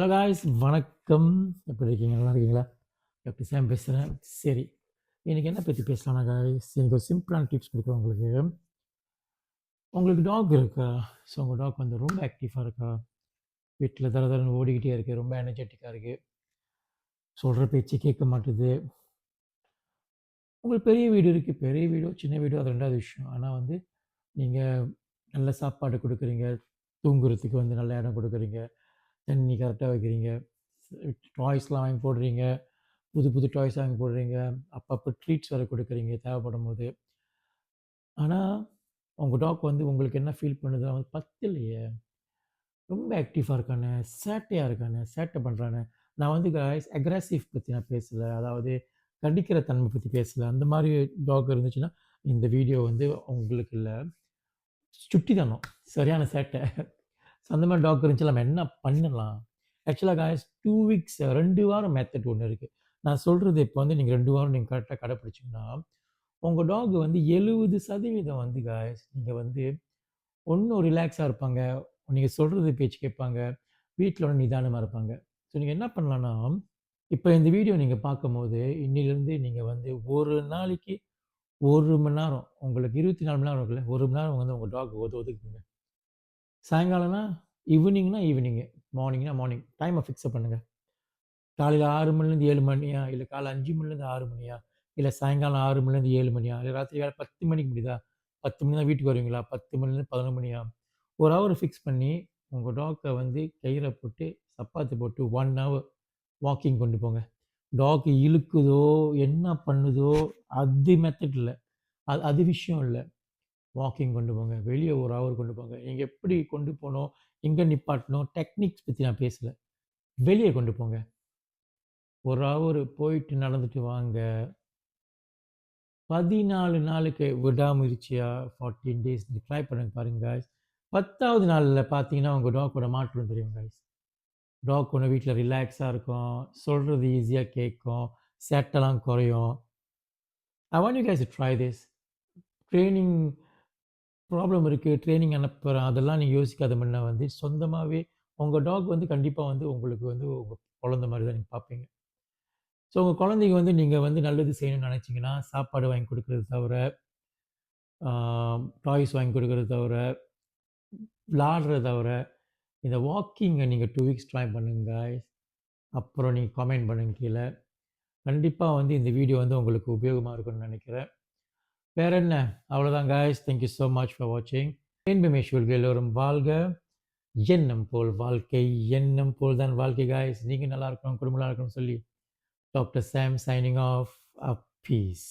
Hello guys, வணக்கம். எப்படி இருக்கீங்க? நல்லா இருக்கீங்களா? டாக்டர் சாம் பேசுகிறேன். சரி, இன்னைக்கு என்ன பற்றி பேசலாம்னா காய்ஸ், இன்னைக்கு ஒரு சிம்பிளான டிப்ஸ் கொடுக்குறேன் உங்களுக்கு. உங்களுக்கு டாக் இருக்கா? ஸோ உங்கள் டாக் வந்து ரொம்ப ஆக்டிவாக இருக்கா? வீட்டில் தர தரன்னு ஓடிக்கிட்டே இருக்கு, ரொம்ப எனர்ஜெட்டிக்காக இருக்குது, சொல்கிற பேச்சு கேட்க மாட்டுது. உங்களுக்கு பெரிய வீடு இருக்குது, பெரிய வீடோ சின்ன வீடோ அது ரெண்டாவது விஷயம். ஆனால் வந்து நீங்கள் நல்ல சாப்பாடு கொடுக்குறீங்க, தூங்குறதுக்கு வந்து நல்ல இடம் கொடுக்குறீங்க, தண்ணி கரெக்டாக வைக்கிறீங்க, டாய்ஸ்லாம் வாங்கி போடுறீங்க, புது புது டாய்ஸ் வாங்கி போடுறீங்க, அப்பப்போ ட்ரீட்ஸ் வேறு கொடுக்குறீங்க தேவைப்படும்போது. ஆனால் உங்கள் டாக் வந்து உங்களுக்கு என்ன ஃபீல் பண்ணுதுன்னா வந்து பத்தலையே, ரொம்ப ஆக்டிவாக இருக்கானே, சேட்டையாக இருக்கானே, சேட்டை பண்ணுறானே. நான் வந்து காய்ஸ் அக்ரெசிவ் பற்றி நான் பேசலை, அதாவது கடிக்கிற தன்மை பற்றி பேசலை. அந்த மாதிரி டாக் இருந்துச்சுன்னா இந்த வீடியோ வந்து உங்களுக்கு இல்லை. சுட்டித்தனம், சரியான சேட்டை. ஸோ அந்த மாதிரி டாக் இருந்துச்சு நம்ம என்ன பண்ணலாம்? ஆக்சுவலாக காய்ஸ் 2 வீக்ஸ் 2 வாரம் மெத்தட் ஒன்று இருக்குது. நான் சொல்கிறது இப்போ வந்து நீங்கள் 2 வாரம் நீங்கள் கரெக்டாக கடைப்பிடிச்சிங்கன்னா உங்கள் டாக் வந்து 70% வந்து காய்ஸ் நீங்கள் வந்து ஒன்றும் ரிலாக்ஸாக இருப்பாங்க, நீங்கள் சொல்கிறது பேச்சு கேட்பாங்க, வீட்டில் ஒன்று நிதானமாக இருப்பாங்க. ஸோ நீங்கள் என்ன பண்ணலான்னா, இப்போ இந்த வீடியோ நீங்கள் பார்க்கும்போது இன்னிலிருந்து நீங்கள் வந்து ஒரு நாளைக்கு 1 மணி நேரம், உங்களுக்கு 24 மணி நேரம் இருக்குல்ல, 1 மணி நேரம் வந்து உங்கள் டாக் ஒதுக்குங்க. சாயங்காலம்னா ஈவினிங்னா ஈவினிங்கு, மார்னிங்னா மார்னிங் டைமை ஃபிக்ஸப் பண்ணுங்கள். காலையில் 6 மணிலேருந்து 7 மணியா, இல்லை காலை 5 மணிலேருந்து 6 மணியா, இல்லை சாயங்காலம் 6 மணிலேருந்து 7 மணியா, இல்லை ராத்திரி வேலை 10 மணிக்கு முடியுதா, 10 மணி தான் வீட்டுக்கு வருவீங்களா, 10 மணிலேருந்து 11 மணியா, ஒரு ஹவர் ஃபிக்ஸ் பண்ணி உங்கள் டாக்கை வந்து கயிறை போட்டு சப்பாத்தி போட்டு 1 ஹவர் வாக்கிங் கொண்டு போங்க. டாக் இழுக்குதோ என்ன பண்ணுதோ அது மெத்தட் இல்லை, அது விஷயம் இல்லை. வாக்கிங் கொண்டு போங்க, வெளியே ஒரு ஹவர் கொண்டு போங்க. நீங்கள் எப்படி கொண்டு போகணும், எங்கே நிப்பாட்டணும், டெக்னிக்ஸ் பற்றி நான் பேசலை, வெளியே கொண்டு போங்க. ஒரு ஹவர் போயிட்டு நடந்துட்டு வாங்க. 14 நாளுக்கு விடாமுயற்சியா 14 டேஸ் ட்ரை பண்ணுங்க பாருங்க காய்ஸ். 10வது நாளில் பார்த்தீங்கன்னா உங்கள் டாக்கோட மாற்றம் தெரியும் காய்ஸ். டாக் ஒன்று வீட்டில் ரிலாக்ஸாக இருக்கும், சொல்கிறது ஈஸியாக கேட்கும், சேட்டெல்லாம் குறையும். I want you guys to try this. Training problem இருக்குது, ட்ரெயினிங் அனுப்புகிறேன் அதெல்லாம் நீங்கள் யோசிக்காத முன்ன வந்து சொந்தமாகவே உங்கள் டாக் வந்து கண்டிப்பாக வந்து உங்களுக்கு வந்து உங்கள் குழந்த மாதிரி தான் நீங்கள் பார்ப்பீங்க. ஸோ உங்கள் குழந்தைக்கு வந்து நீங்கள் வந்து நல்லது செய்யணும்னு நினச்சிங்கன்னா சாப்பாடு வாங்கி கொடுக்குறது தவிர, டாய்ஸ் வாங்கி கொடுக்குறது தவிர, விளாடுறத தவிர, இந்த வாக்கிங்கை நீங்கள் 2 வீக்ஸ் ட்ரை பண்ணுங்க guys. அப்புறம் நீங்கள் கமெண்ட் பண்ணுங்க கீழே. கண்டிப்பாக வந்து இந்த வீடியோ வந்து உங்களுக்கு உபயோகமாக இருக்கும்னு நினைக்கிறேன். வேற என்ன, அவ்வளோதான் guys. Thank you so much for வாட்சிங். என்பிமேஸ்வர்கள் எல்லோரும் வாழ்க. எண்ணம் போல் வாழ்க்கை, எண்ணம் போல் தான் வாழ்க்கை காய்ஸ். நீங்கள் நல்லா இருக்கணும், குடும்பம் நல்லா இருக்கணும்னு சொல்லி doctor Sam signing off. Piece.